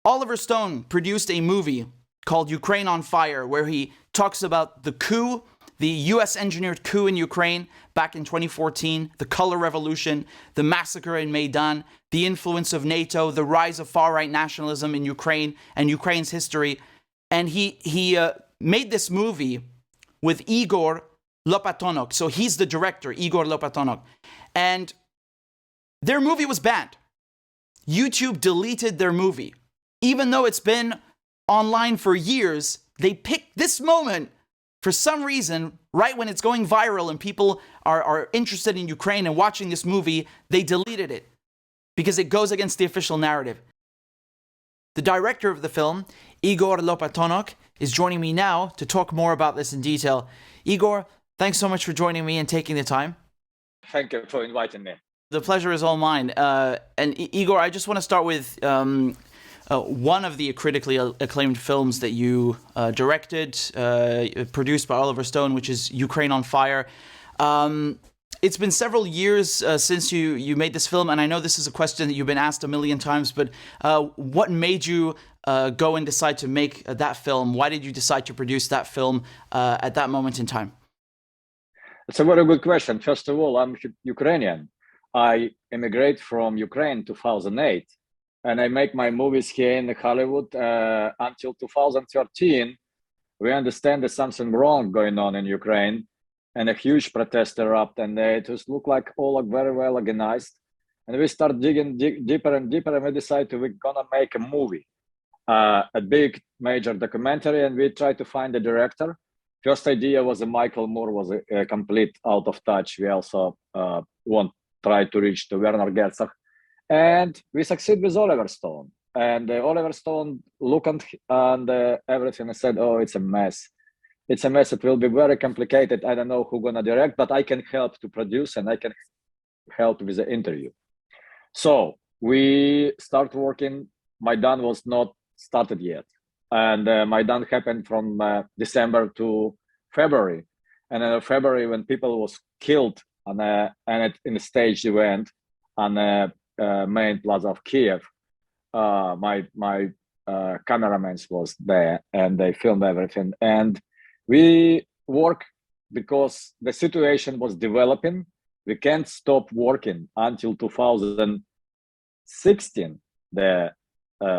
Oliver Stone produced a movie called Ukraine on Fire, where he talks about the coup, the US engineered coup in Ukraine back in 2014, the color revolution, the massacre in Maidan, the influence of NATO, the rise of far-right nationalism in Ukraine and Ukraine's history. And he made this movie with Igor Lopatonok. So he's the director, Igor Lopatonok. And their movie was banned. YouTube deleted their movie. Even though it's been online for years, they picked this moment for some reason, right when it's going viral and people are interested in Ukraine and watching this movie, they deleted it because it goes against the official narrative. The director of the film, Igor Lopatonok, is joining me now to talk more about this in detail. Igor, thanks so much for joining me and taking the time. Thank you for inviting me. The pleasure is all mine. And Igor, I just want to start with one of the critically acclaimed films that you directed, produced by Oliver Stone, which is Ukraine on Fire. It's been several years since you made this film, and I know this is a question that you've been asked a million times, but what made you go and decide to make that film? Why did you decide to produce that film at that moment in time? It's a very good question. First of all, I'm Ukrainian. I immigrated from Ukraine in 2008. And I make my movies here in Hollywood until 2013. We understand there's something wrong going on in Ukraine, and a huge protest erupted, and it just looked like all very well organized. And we start digging deeper and deeper, and we decided we're gonna make a movie, a big major documentary, and we try to find a director. First idea was Michael Moore was a complete out of touch. We also try to reach the Werner Herzog. And we succeed with Oliver Stone. And Oliver Stone looked and everything and said, oh, it's a mess. It's a mess. It will be very complicated. I don't know who's going to direct, but I can help to produce and I can help with the interview. So we start working. Maidan was not started yet. And Maidan happened from December to February. And in February, when people was killed in a staged event on main plaza of Kiev, my cameraman was there and they filmed everything. And we work because the situation was developing. We can't stop working until 2016, the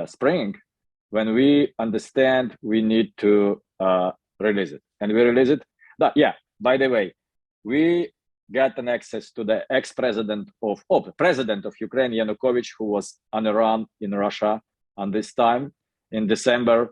spring, when we understand we need to release it. And we release it. But yeah, by the way, we got an access to the ex-president of Ukraine, Yanukovych, who was on a run in Russia on this time. In December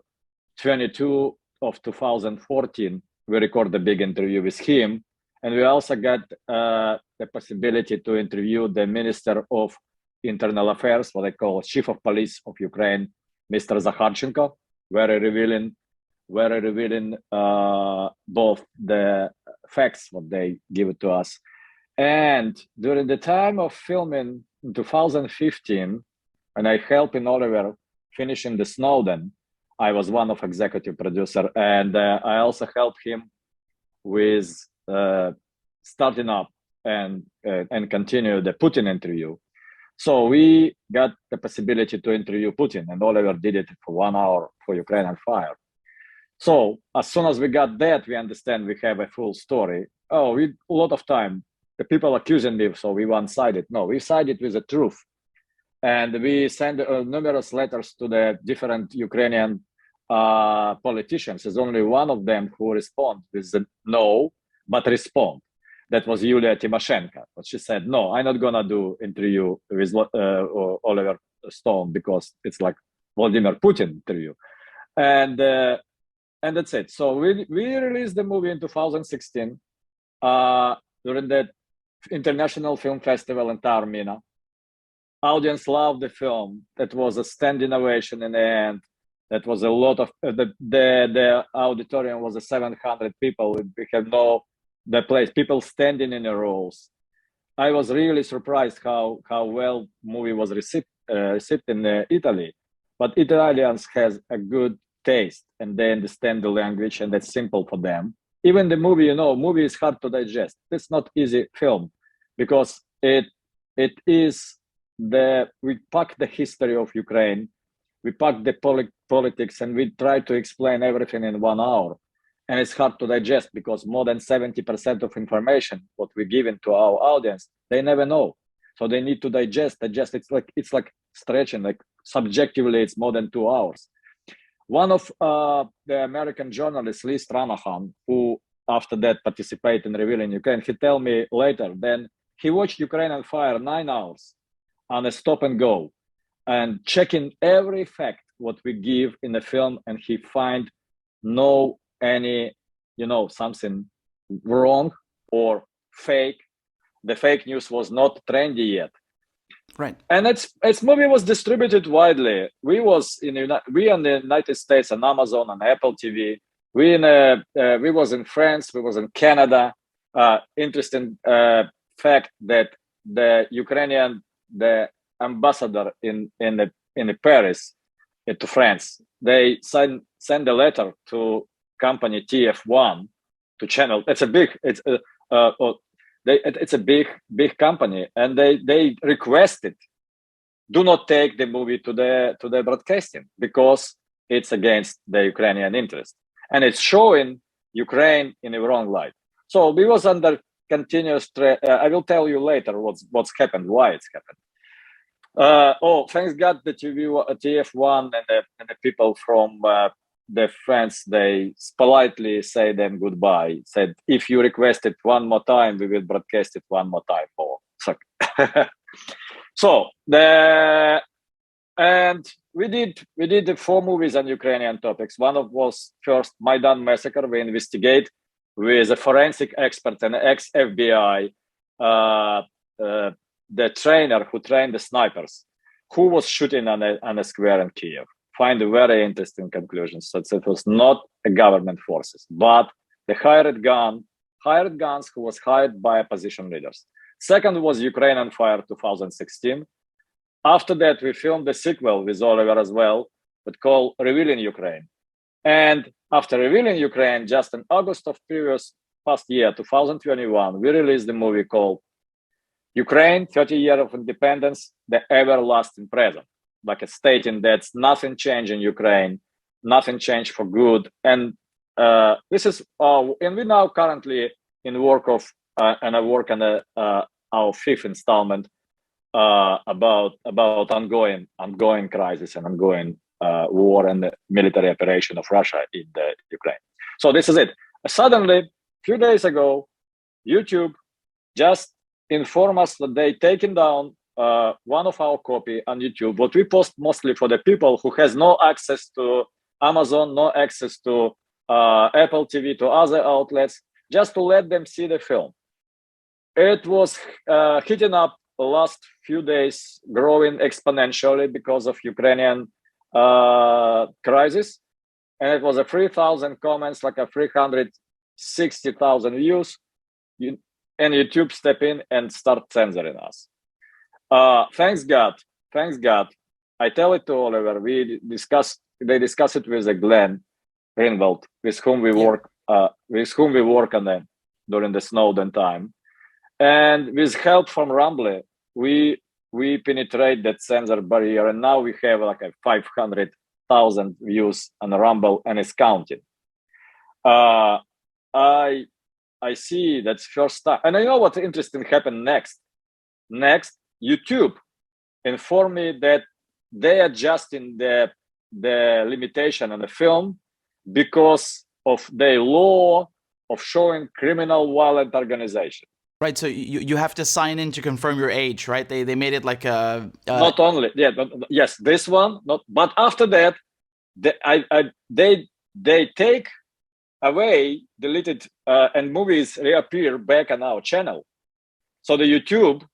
22 of 2014, we record a big interview with him. And we also got the possibility to interview the Minister of Internal Affairs, what they call Chief of Police of Ukraine, Mr. Zakharchenko, very revealing both the facts, what they give it to us. And during the time of filming in 2015, and I helped in Oliver finishing the Snowden, I was one of executive producer, and I also helped him with starting up and continue the Putin interview. So we got the possibility to interview Putin, and Oliver did it for 1 hour for Ukraine on Fire. So as soon as we got that, we understand we have a full story. Oh, a lot of time, the people accusing me, so we one-sided. No, we sided with the truth. And we sent numerous letters to the different Ukrainian politicians. There's only one of them who responded with the no, but respond. That was Yulia Tymoshenko. But she said, no, I'm not gonna do interview with Oliver Stone because it's like Vladimir Putin interview. And that's it. So we released the movie in 2016 during the International Film Festival in Taormina. Audience loved the film. That was a standing ovation in the end. That was a lot of the auditorium was 700 people. We had the place, people standing in the rows. I was really surprised how well movie was received in Italy. But Italians has a good taste and they understand the language and that's simple for them. Even the movie, movie is hard to digest. It's not easy film because it is we pack the history of Ukraine we pack the politics, and we try to explain everything in 1 hour. And it's hard to digest because more than 70% of information what we give into our audience, they never know. So they need to digest. It's like stretching, like subjectively, it's more than 2 hours. One of the American journalists, Lee Stranahan, who after that participated in Revealing Ukraine, he tell me later, then he watched Ukraine on Fire 9 hours on a stop and go and checking every fact what we give in the film, and he find no any, something wrong or fake. The fake news was not trendy yet. Right. And its movie was distributed widely. We in the United States on Amazon and Apple TV. We was in France. We was in Canada. Interesting fact that the ambassador in Paris to France, they send a letter to company TF1 to channel. It's a big company, and they requested, do not take the movie to the broadcasting because it's against the Ukrainian interest, and it's showing Ukraine in a wrong light. So we was under continuous. I will tell you later what's happened, why it's happened. Thanks God the TF1 and the people from the France, they politely say them goodbye. Said, if you request it one more time, we will broadcast it one more time more. And we did the 4 movies on Ukrainian topics. One of was first Maidan massacre. We investigate with a forensic expert and ex-FBI, the trainer who trained the snipers, who was shooting on a square in Kiev. Find a very interesting conclusion. So it was not a government forces, but the hired guns who was hired by opposition leaders. Second was Ukraine on Fire 2016. After that, we filmed the sequel with Oliver as well, but called Revealing Ukraine. And after Revealing Ukraine, just in August of past year, 2021, we released the movie called Ukraine, 30 Years of Independence, the Everlasting Present. Like it's stating that nothing changed in Ukraine, nothing changed for good. And this is, and we now currently in work of, and I work on our 5th installment about ongoing crisis and ongoing war and the military operation of Russia in the Ukraine. So this is it. Suddenly, a few days ago, YouTube just informed us that they taken down one of our copy on YouTube, what we post mostly for the people who has no access to Amazon, no access to Apple TV, to other outlets, just to let them see the film. It was heating up the last few days, growing exponentially because of Ukrainian crisis. And it was a 3,000 comments, like a 360,000 views. And YouTube step in and start censoring us. Thanks God. I tell it to Oliver. They discuss it with Glenn Greenwald, with whom we work on them during the Snowden time, and with help from Rumble, we penetrate that censor barrier, and now we have like 500,000 views on Rumble, and it's counting. I see that's first time, and I know what interesting happened next. YouTube informed me that they adjusting the limitation on the film because of their law of showing criminal violent organization. Right, so you have to sign in to confirm your age, right? They made it like a not only yes, this one, but after that, they take away, deleted, and movies reappear back on our channel. So the YouTube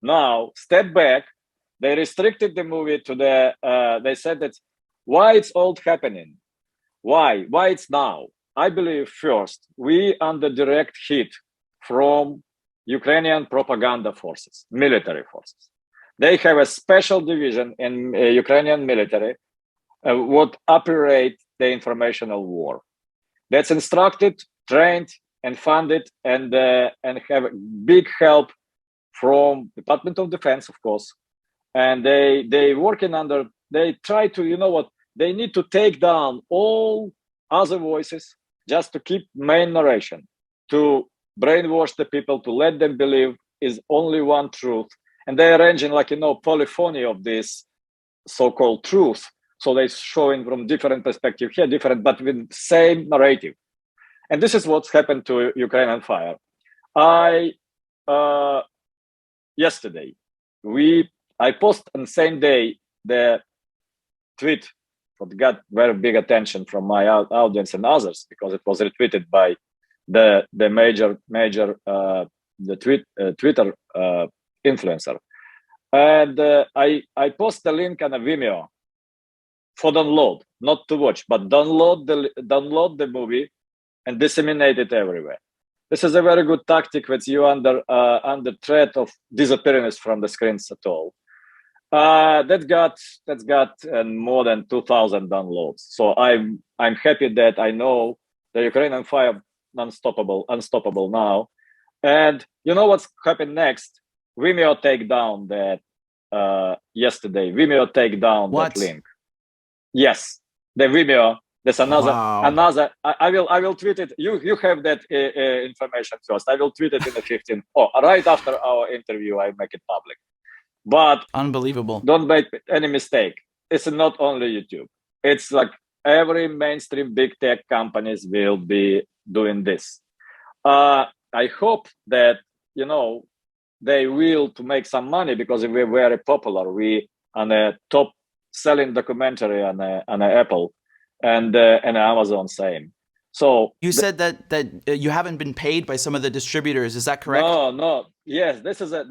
now step back. They restricted the movie to they said that why it's all happening, why it's now. I believe first we under direct hit from Ukrainian propaganda forces, military forces. They have a special division in Ukrainian military what operate the informational war. That's instructed, trained, and funded, and have big help from Department of Defense, of course. And they working under they try to, you know what, they need to take down all other voices just to keep main narration, to brainwash the people, to let them believe is only one truth. And they're arranging like, you know, polyphony of this so-called truth. So they're showing from different perspective here, different, but with same narrative. And this is what's happened to Ukraine on Fire. Yesterday, I posted on the same day the tweet that got very big attention from my audience and others because it was retweeted by the major Twitter influencer, and I post the link on a Vimeo for download, not to watch, but download the movie and disseminate it everywhere. This is a very good tactic with you under threat of disappearing from the screens at all. That's got more than 2,000 downloads. So I'm happy that I know the Ukrainian Fire unstoppable now. And you know what's happened next? Vimeo take down that yesterday. Vimeo take down that link. Yes, the Vimeo. There's another. I will tweet it. You have that information first. I will tweet it in the 15th. Right after our interview, I make it public. But unbelievable. Don't make any mistake. It's not only YouTube. It's like every mainstream big tech companies will be doing this. I hope that, you know, they will to make some money because we're very popular. We on a top selling documentary on Apple and Amazon same. So you said that you haven't been paid by some of the distributors. Is that correct? No. Yes, this is a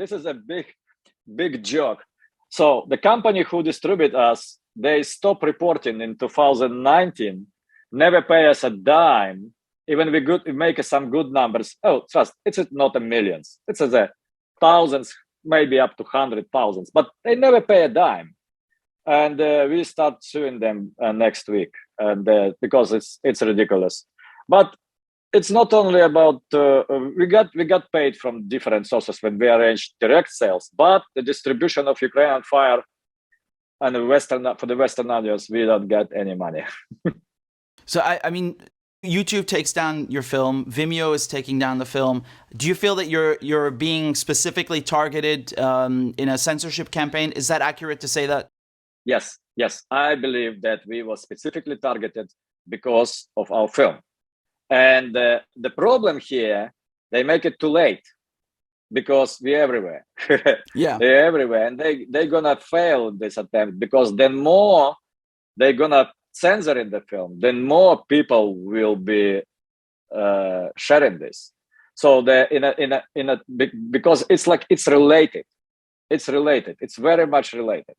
big joke. So the company who distribute us, they stopped reporting in 2019, never pay us a dime. Even we make some good numbers. Trust, it's not a millions. It's a thousands, maybe up to 100,000, but they never pay a dime. And we start suing them next week, and because it's ridiculous. But it's not only about we got paid from different sources when we arrange direct sales, but the distribution of Ukrainian Fire and for the Western audience, we don't get any money. So I mean, YouTube takes down your film. Vimeo is taking down the film. Do you feel that you're being specifically targeted in a censorship campaign? Is that accurate to say that? Yes. I believe that we were specifically targeted because of our film. And the problem here, they make it too late because we're everywhere. Yeah, they're everywhere, and they're gonna fail this attempt because then more they're gonna censor in the film, then more people will be sharing this. So because it's like it's related. It's very much related.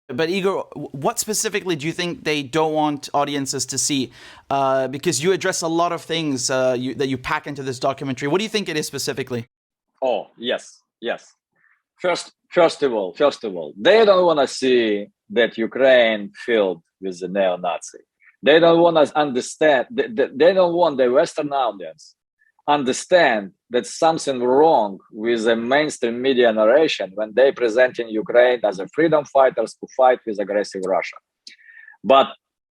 But Igor, what specifically do you think they don't want audiences to see? Because you address a lot of things that you pack into this documentary. What do you think it is specifically? Oh, yes. First of all, they don't want to see that Ukraine filled with the neo-Nazi. They don't want us understand. They don't want the Western audience understand that something wrong with the mainstream media narration when they presenting Ukraine as a freedom fighters who fight with aggressive Russia. But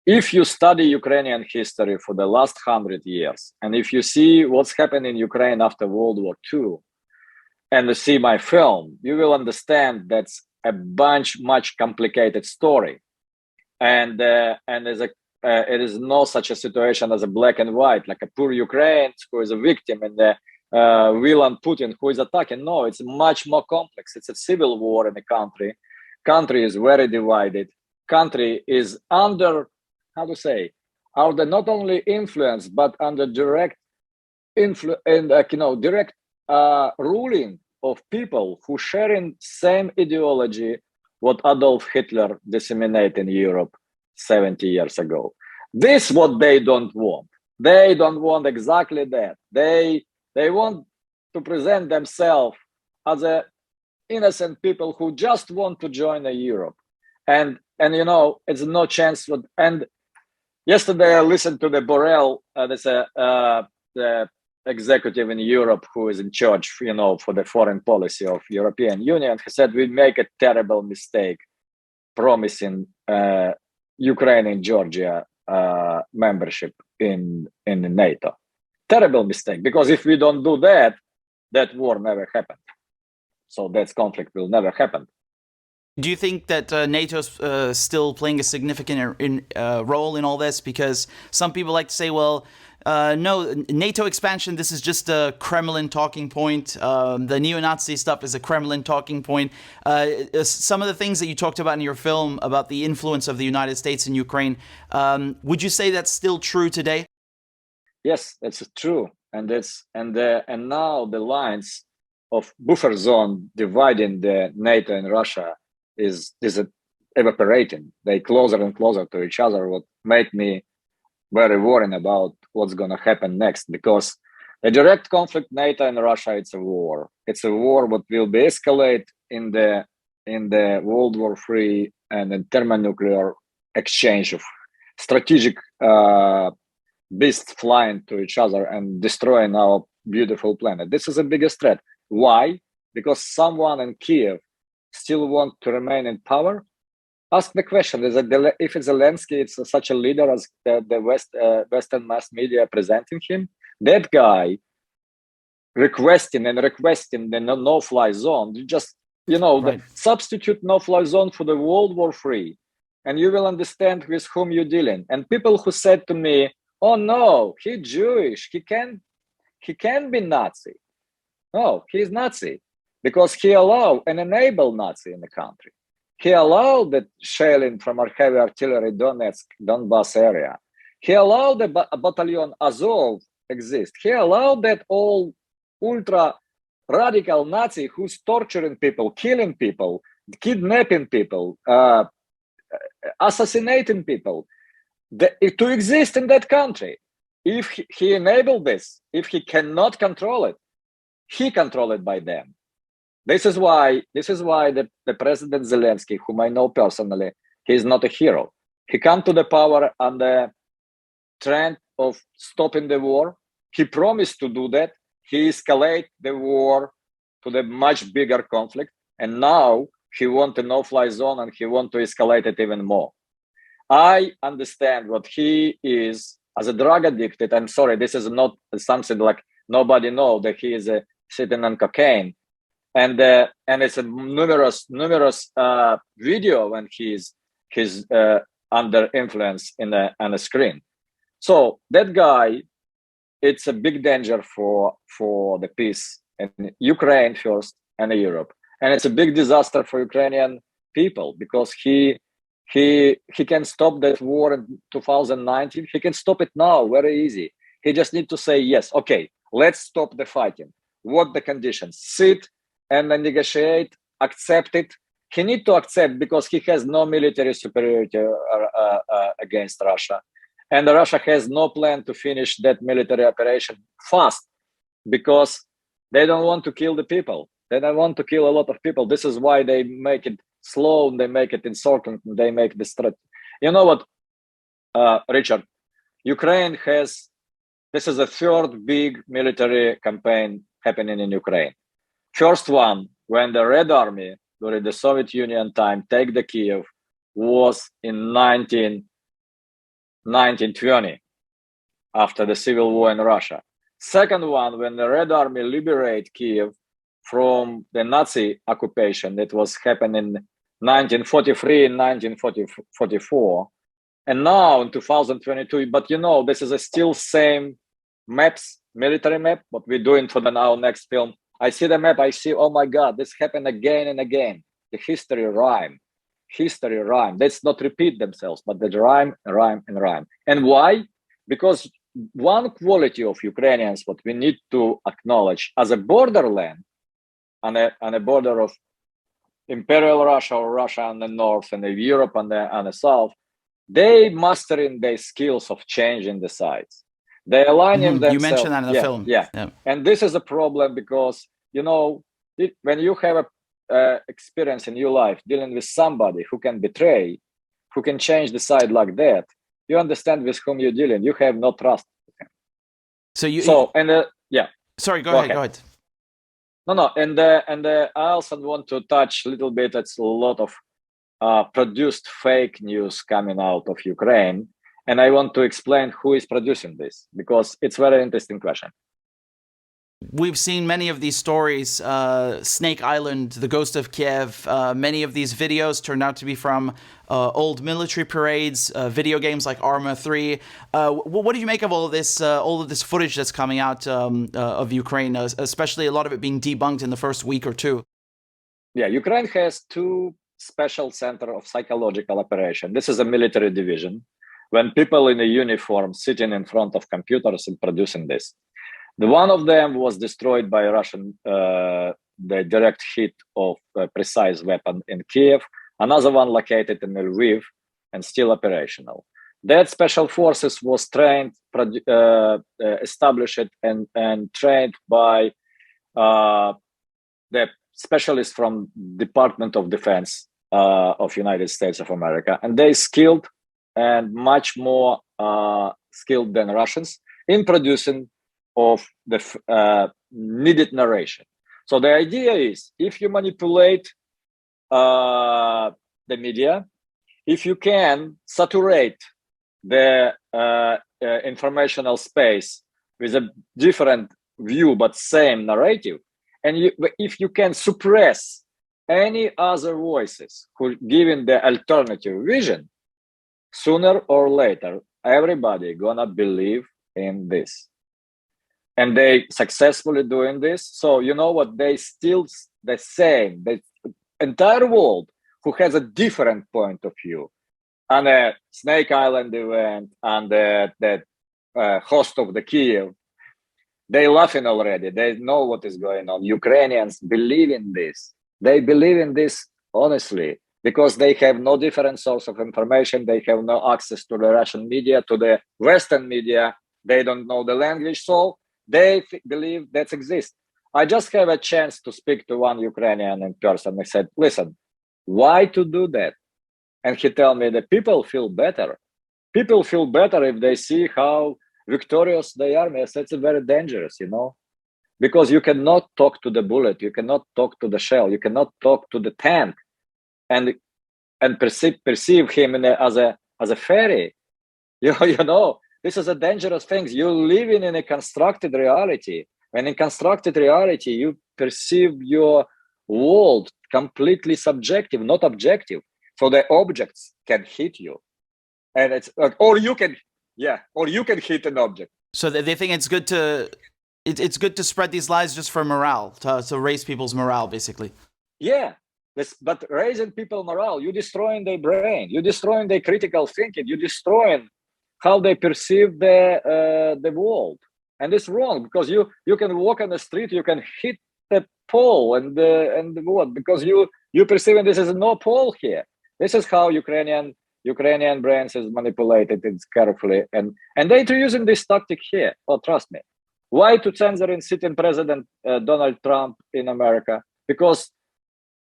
if you study Ukrainian history for the last 100 years, and if you see what's happened in Ukraine after World War II, and you see my film, you will understand that's a much complicated story. And it is no such a situation as a black and white, like a poor Ukraine who is a victim and the villain Putin who is attacking. No, it's much more complex. It's a civil war in the country. Country is very divided. Country is under, under not only influence, but under direct influence and direct ruling of people who sharing same ideology what Adolf Hitler disseminated in Europe 70 years ago. This is what they don't want. They don't want exactly that. They want to present themselves as a innocent people who just want to join Europe. And it's no chance. And yesterday I listened to the Borrell, the executive in Europe who is in charge, for the foreign policy of European Union. He said, we make a terrible mistake promising Ukraine and Georgia membership in NATO. Terrible mistake, because if we don't do that, that war never happened. So that conflict will never happen. Do you think that NATO's still playing a significant role in all this? Because some people like to say, well, no, NATO expansion, this is just a Kremlin talking point. The neo-Nazi stuff is a Kremlin talking point. Some of the things that you talked about in your film about the influence of the United States in Ukraine, would you say that's still true today? Yes, that's true. And now the lines of buffer zone dividing the NATO and Russia is evaporating. They closer and closer to each other, what made me very worried about what's going to happen next, because the direct conflict NATO and Russia, it's a war. It's a war what will be escalate in the World War III and the thermonuclear exchange of strategic beasts flying to each other and destroying our beautiful planet. This is the biggest threat. Why? Because someone in Kiev still want to remain in power. Ask the question: if Zelensky is such a leader as the Western mass media presenting him, that guy requesting the no-fly zone, just Right. substitute no-fly zone for the World War III, and you will understand with whom you're dealing. And people who said to me, "Oh no, he's Jewish. He can't be Nazi." No, he's Nazi because he allowed and enabled Nazi in the country. He allowed the shelling from our heavy artillery Donbass area. He allowed the battalion Azov exist. He allowed that all ultra radical Nazi who's torturing people, killing people, kidnapping people, assassinating people, to exist in that country. If he enabled this, if he cannot control it, he controlled it by them. This is why the President Zelensky, whom I know personally, he is not a hero. He came to the power on the trend of stopping the war. He promised to do that. He escalated the war to the much bigger conflict. And now he wants a no-fly zone and he wants to escalate it even more. I understand what he is as a drug addicted. I'm sorry, this is not something like nobody knows that he is sitting on cocaine. And it's a numerous video when he's under influence on a screen. So that guy, it's a big danger for the peace in Ukraine first and Europe, and it's a big disaster for Ukrainian people because he can stop that war in 2019. He can stop it now, very easy. He just need to say yes. Okay, let's stop the fighting. What the conditions? Sit and then negotiate, accept it. He need to accept because he has no military superiority against Russia. And Russia has no plan to finish that military operation fast because they don't want to kill the people. They don't want to kill a lot of people. This is why they make it slow, they make it in circles, they make this threat. You know what, Richard? Ukraine has, this is the third big military campaign happening in Ukraine. First one, when the Red Army during the Soviet Union time take the Kiev, was in 1920, after the civil war in Russia. Second one, when the Red Army liberate Kiev from the Nazi occupation that was happening in 1943 and 1944. And now in 2022, but this is still same maps, military map, what we're doing for our next film. I see the map, I see, oh my God, this happened again and again. The history rhyme. Let's not repeat themselves, but they rhyme. And why? Because one quality of Ukrainians, what we need to acknowledge as a borderland, on a border of Imperial Russia or Russia on the north and Europe on the south, they mastering their skills of changing the sides. They aligning themselves. You mentioned that in the film. Yeah. And this is a problem because, when you have a experience in your life dealing with somebody who can betray, who can change the side like that, you understand with whom you're dealing. You have no trust with him. Sorry, go ahead. No, and I also want to touch a little bit. It's a lot of produced fake news coming out of Ukraine. And I want to explain who is producing this, because it's a very interesting question. We've seen many of these stories, Snake Island, the Ghost of Kiev. Many of these videos turned out to be from old military parades, video games like Arma 3. What do you make of all of this footage that's coming out of Ukraine, especially a lot of it being debunked in the first week or two? Yeah, Ukraine has two special center of psychological operation. This is a military division. When people in a uniform sitting in front of computers and producing this. The one of them was destroyed by Russian, the direct hit of a precise weapon in Kiev. Another one located in Lviv and still operational. That special forces was trained, established and trained by the specialists from Department of Defense of United States of America. And they skilled and much more skilled than Russians in producing of the needed narration. So the idea is, if you manipulate the media, if you can saturate the informational space with a different view but same narrative, and if you can suppress any other voices who giving the alternative vision, sooner or later everybody gonna believe in this. And they successfully doing this. So you know what? They still the same. The entire world who has a different point of view on a Snake Island event and the host of the Kiev, they laughing already. They know what is going on. Ukrainians believe in this. They believe in this honestly because they have no different source of information. They have no access to the Russian media, to the Western media. They don't know the language. So they believe that exists. I just have a chance to speak to one Ukrainian in person. I said, listen, why to do that? And he told me that people feel better. People feel better if they see how victorious they are. I said, it's very dangerous, you know, because you cannot talk to the bullet. You cannot talk to the shell. You cannot talk to the tank and perceive him as a fairy. You know, this is a dangerous thing. You're living in a constructed reality. And in constructed reality, you perceive your world completely subjective, not objective. So the objects can hit you. And it's or you can hit an object. So they think it's good to spread these lies just for morale, to raise people's morale, basically. Yeah. But raising people's morale, you're destroying their brain, you're destroying their critical thinking, you're destroying how they perceive the world. And it's wrong because you can walk on the street, you can hit the pole and the what, because you perceive this is no pole here. This is how Ukrainian brains is manipulated carefully. And they're using this tactic here. Oh, trust me. Why to censor in sitting President Donald Trump in America? Because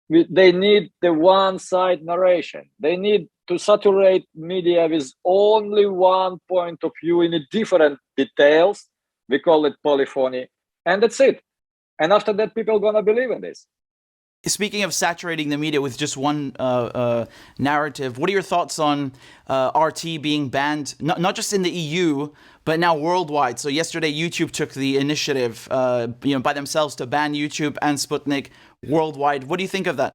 they need the one-side narration. They need to saturate media with only one point of view in different details. We call it polyphony. And that's it. And after that, people are going to believe in this. Speaking of saturating the media with just one narrative, what are your thoughts on RT being banned, not just in the EU, but now worldwide? So yesterday, YouTube took the initiative, by themselves to ban YouTube and Sputnik worldwide. What do you think of that?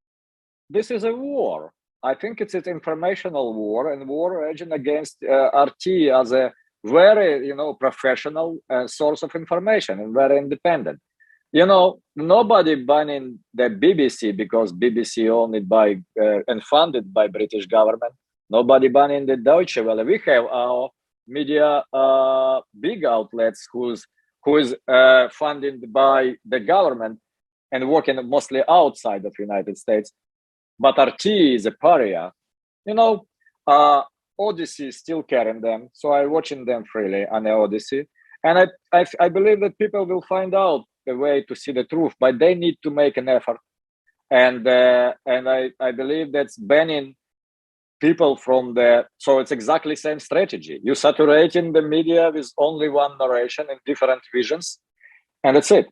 This is a war. I think it's an informational war and war raging against RT as a very, professional source of information and very independent. Nobody banning the BBC because BBC owned by and funded by British government. Nobody banning the Deutsche Welle. We have our media big outlets who is funded by the government and working mostly outside of United States. But RT is a pariah. Odyssey is still carrying them, so I'm watching them freely on the Odyssey. And I believe that people will find out the way to see the truth, but they need to make an effort. And I believe that's banning people from so it's exactly same strategy. You're saturating the media with only one narration and different visions, and that's it.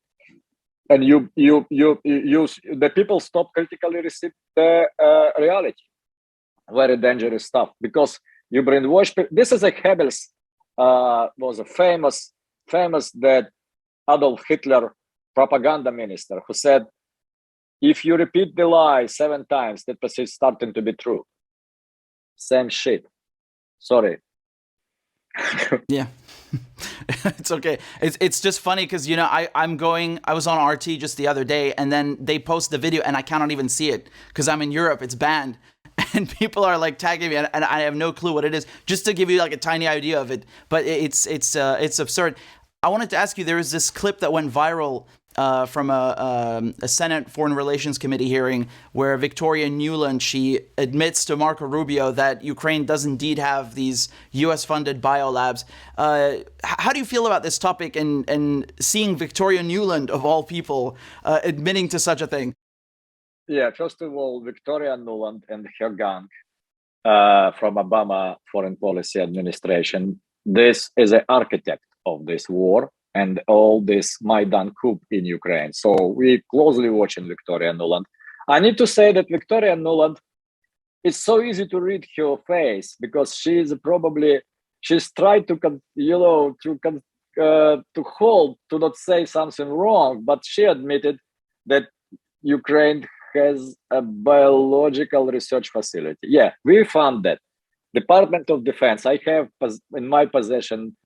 And the people stop critically receive the reality. very dangerous stuff, because you brainwash people. This is a Goebbels, was a famous that Adolf Hitler propaganda minister who said, if you repeat the lie 7 times, that is starting to be true. Same shit. Sorry. Yeah. It's okay. It's just funny because, you know, I was on RT just the other day, and then they post the video and I cannot even see it because I'm in Europe. It's banned. And people are like tagging me, and I have no clue what it is, just to give you like a tiny idea of it. But it's absurd. I wanted to ask you, there was this clip that went viral from a Senate Foreign Relations Committee hearing where Victoria Nuland, she admits to Marco Rubio that Ukraine does indeed have these U.S.-funded biolabs. How do you feel about this topic and seeing Victoria Nuland, of all people, admitting to such a thing? Yeah, first of all, Victoria Nuland and her gang from Obama Foreign Policy Administration, this is an architect of this war and all this Maidan coup in Ukraine. So we closely watching Victoria Nuland. I need to say that Victoria Nuland, it's so easy to read her face because she's tried to hold, to not say something wrong, but she admitted that Ukraine has a biological research facility. Yeah, we found that. Department of Defense, I have in my possession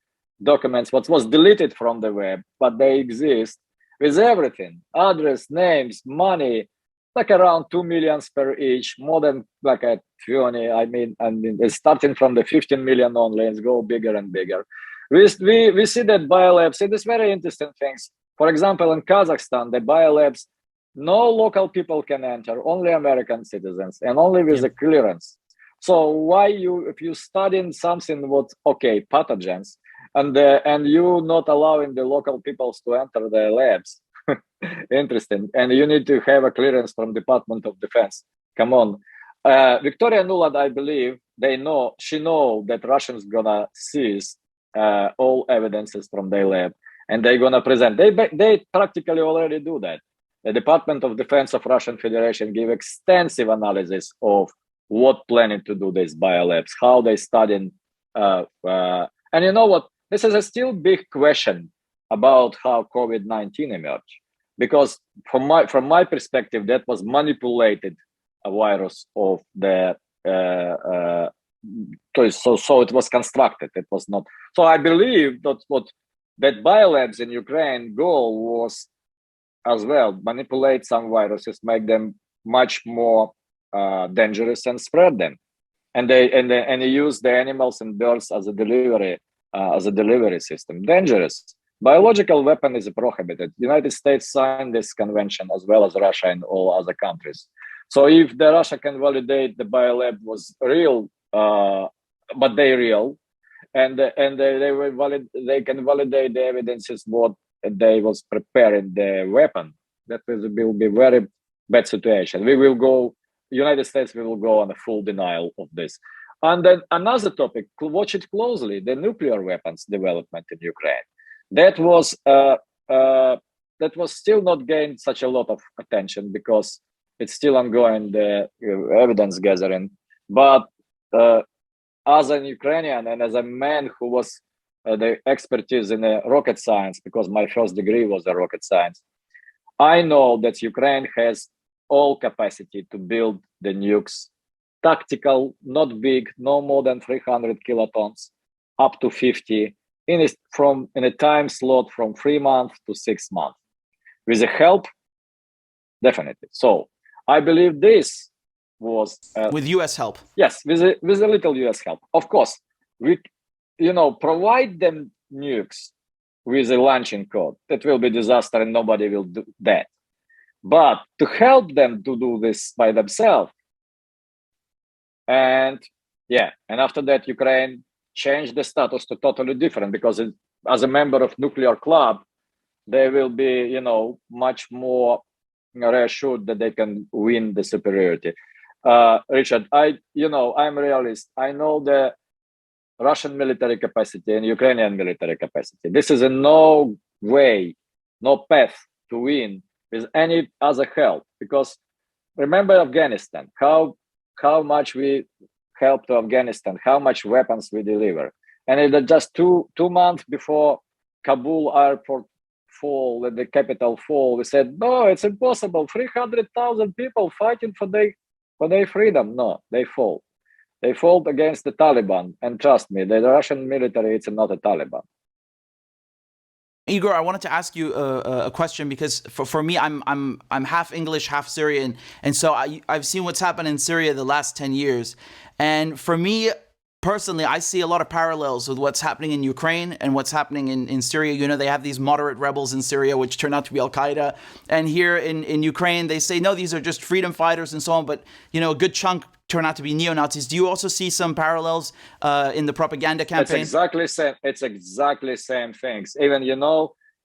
documents what was deleted from the web, but they exist with everything: address, names, money, like around 2 million per each, more than like a 20. I mean, starting from the 15 million only, and go bigger and bigger. We see that biolabs, it is very interesting things. For example, in Kazakhstan, the biolabs, no local people can enter, only American citizens, and only with a clearance. So why if you studying something what pathogens, and you not allowing the local peoples to enter the labs? Interesting. And you need to have a clearance from Department of Defense. Come on. Victoria Nuland, I believe she know that Russians gonna seize all evidences from their lab, and they're gonna present. They practically already do that. The Department of Defense of Russian Federation gave extensive analysis of what planning to do these biolabs, how they studying. And you know what? This is a still big question about how COVID-19 emerged. Because from my perspective, that was manipulated a virus of the so it was constructed. It was not. So I believe that biolabs in Ukraine goal was as well manipulate some viruses, make them much more dangerous, and spread them, and they use the animals and birds as a delivery system. Dangerous. Biological weapon is prohibited. United States signed this convention as well as Russia and all other countries. So if the Russia can validate the biolab was real, but they real, and they can validate the evidences what they was preparing the weapon, that will be very bad situation. United States will go on a full denial of this. And then another topic, watch it closely, the nuclear weapons development in Ukraine. That was still not gained such a lot of attention because it's still ongoing, the evidence gathering. But as an Ukrainian and as a man who was the expertise in rocket science, because my first degree was in rocket science, I know that Ukraine has all capacity to build the nukes, tactical, not big, no more than 300 kilotons, up to 50, in a time slot from 3 months to 6 months. With the help, definitely. So I believe this was with US help. Yes, with a little US help. Of course, we provide them nukes with a launching code. That will be disaster and nobody will do that. But to help them to do this by themselves, and after that, Ukraine changed the status to totally different, because as a member of nuclear club, they will be, much more reassured that they can win the superiority. Richard, I'm realist. I know the Russian military capacity and Ukrainian military capacity. This is no way, no path to win with any other help. Because remember Afghanistan, how how much we help to Afghanistan, how much weapons we deliver. And it just two months before Kabul airport fall, the capital fall, we said, no, it's impossible. 300,000 people fighting for their freedom. No, they fall. They fought against the Taliban. And trust me, the Russian military, it's not a Taliban. Igor, I wanted to ask you a question because for me, I'm half English, half Syrian, and so I've seen what's happened in Syria the last 10 years, and for me personally, I see a lot of parallels with what's happening in Ukraine and what's happening in Syria. You know, they have these moderate rebels in Syria which turn out to be Al-Qaeda, and here in Ukraine they say no, these are just freedom fighters and so on, but you know, a good chunk turn out to be neo-Nazis. Do you also see some parallels in the propaganda campaign? It's exactly same. It's exactly same things. Even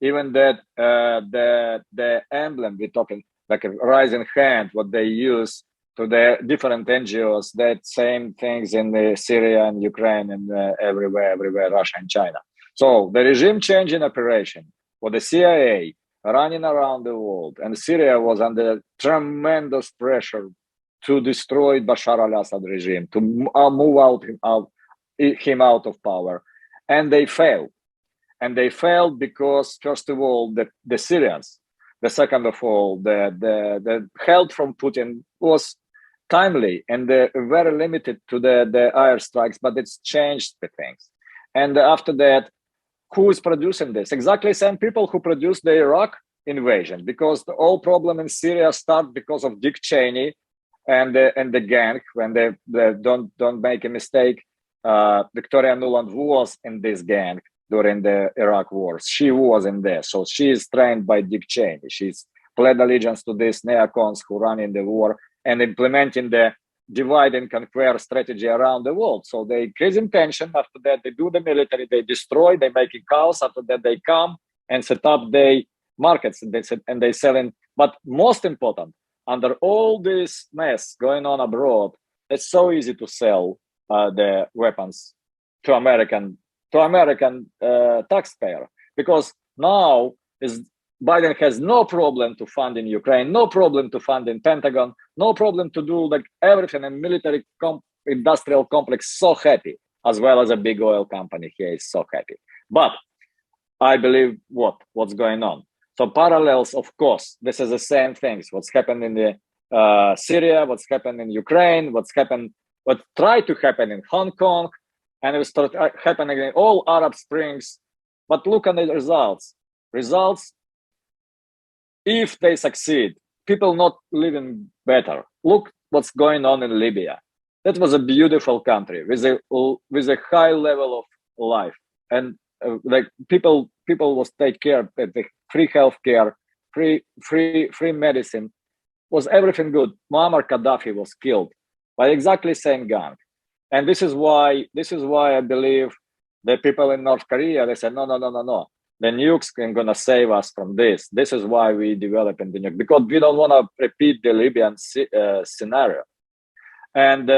even that the emblem we're talking like a rising hand, what they use to the different NGOs, that same things in the Syria and Ukraine and everywhere, Russia and China. So the regime change in operation for the CIA running around the world, and Syria was under tremendous pressure to destroy Bashar al-Assad regime, to move him out of power. And they failed. And they failed because, first of all, the Syrians, the second of all, the help from Putin was timely and very limited to the airstrikes, but it's changed the things. And after that, who is producing this? Exactly same people who produced the Iraq invasion, because the whole problem in Syria started because of Dick Cheney and the gang. When they don't make a mistake, Victoria Nuland was in this gang during the Iraq wars. She was in there, so she is trained by Dick Cheney. She's pled allegiance to these neocons who run in the war and implementing the divide and conquer strategy around the world. So they increase in tension. After that, they do the military, they destroy, they make chaos. After that, they come and set up their markets and they sell in. But most important, under all this mess going on abroad, it's so easy to sell the weapons to American taxpayer, because now Biden has no problem to fund in Ukraine, no problem to fund in Pentagon, no problem to do like everything, and military industrial complex so happy, as well as a big oil company here is so happy. But I believe what's going on. So parallels, of course, this is the same things. What's happened in the Syria, what's happened in Ukraine, what tried to happen in Hong Kong, and it started happening in all Arab Springs. But look at the results. If they succeed, people not living better. Look what's going on in Libya. That was a beautiful country with a high level of life, and like people was take care, the free healthcare, free medicine, was everything good. Muammar Gaddafi was killed by exactly same gang, and this is why I believe the people in North Korea, they said no. The nukes are gonna save us from this. This is why we developed the nuke, because we don't want to repeat the Libyan scenario. And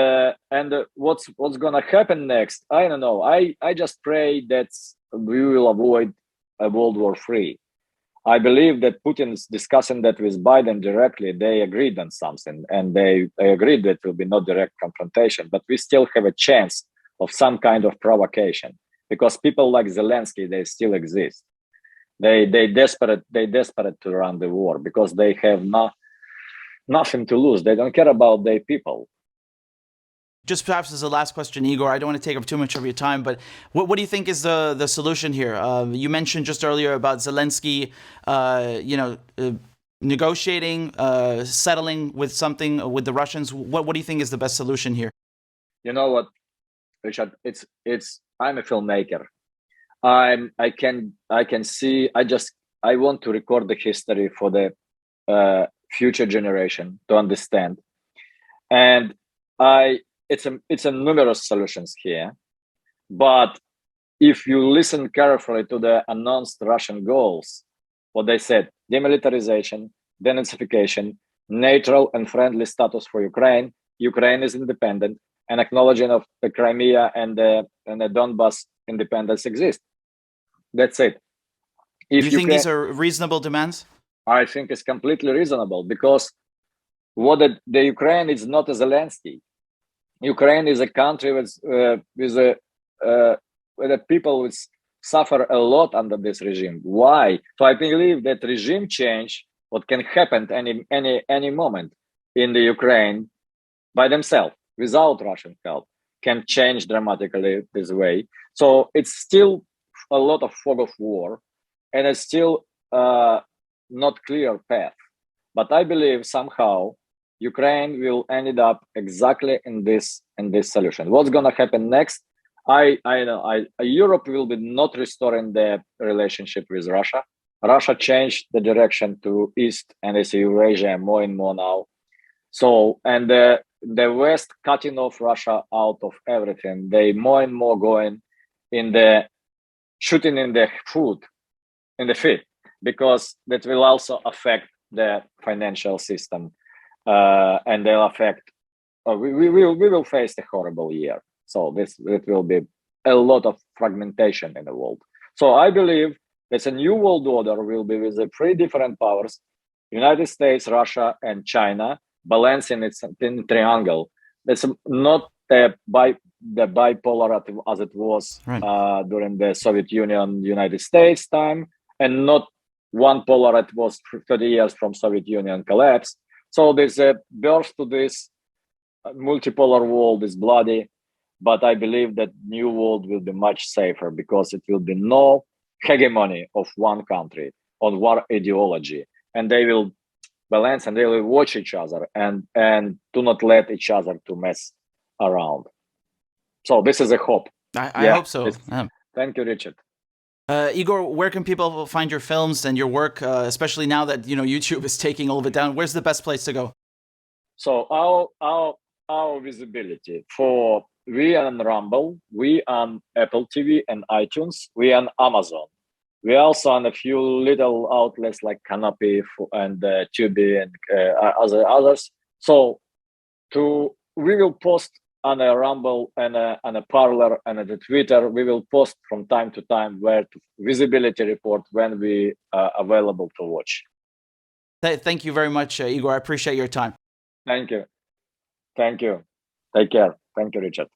what's gonna happen next? I don't know. I just pray that we will avoid a World War III. I believe that Putin is discussing that with Biden directly. They agreed on something, and they agreed that will be no direct confrontation, but we still have a chance of some kind of provocation, because people like Zelensky, they still exist. They desperate to run the war because they have nothing to lose. They don't care about their people. Just perhaps as a last question, Igor, I don't want to take up too much of your time, but what do you think is the solution here? You mentioned just earlier about Zelensky, negotiating, settling with something with the Russians. What do you think is the best solution here? You know what, Richard? I'm a filmmaker. I can see. I want to record the history for the future generation to understand, and it's a numerous solutions here. But if you listen carefully to the announced Russian goals, what they said: demilitarization, denazification, neutral and friendly status for Ukraine. Ukraine is independent, and acknowledging of the Crimea and the Donbas independence exist. That's it. If you think these are reasonable demands? I think it's completely reasonable, because what the Ukraine is not a Zelensky. Ukraine is a country with the people which suffer a lot under this regime. Why? So I believe that regime change, what can happen any moment in the Ukraine by themselves, without Russian help, can change dramatically this way. So it's still a lot of fog of war, and it's still not clear path. But I believe somehow Ukraine will end up exactly in this solution. What's gonna happen next? Europe will be not restoring the relationship with Russia. Russia changed the direction to East and it's Eurasia more and more now. So, and the West cutting off Russia out of everything. They more and more going in the shooting in the feet, because that will also affect the financial system, and they'll affect. We will face a horrible year. So it will be a lot of fragmentation in the world. So I believe that a new world order will be with the three different powers: United States, Russia, and China, balancing its in triangle. That's not the bipolar as it was during the Soviet Union, United States time, and not one polar it was 30 years from Soviet Union collapse. So there's a birth to this multipolar world is bloody, but I believe that new world will be much safer because it will be no hegemony of one country on one ideology, and they will balance and they will watch each other and do not let each other to mess around. So this is a hope. I hope so. Thank you, Richard. Igor, where can people find your films and your work, especially now that YouTube is taking all of it down? Where's the best place to go? So our visibility for we on Rumble, we on Apple TV and iTunes, we on Amazon. We also on a few little outlets like Canopy and Tubi and others. So we will post on a Rumble and a Parler and a Twitter. We will post from time to time visibility report when we are available to watch. Thank you very much, Igor. I appreciate your time. Thank you. Take care. Thank you, Richard.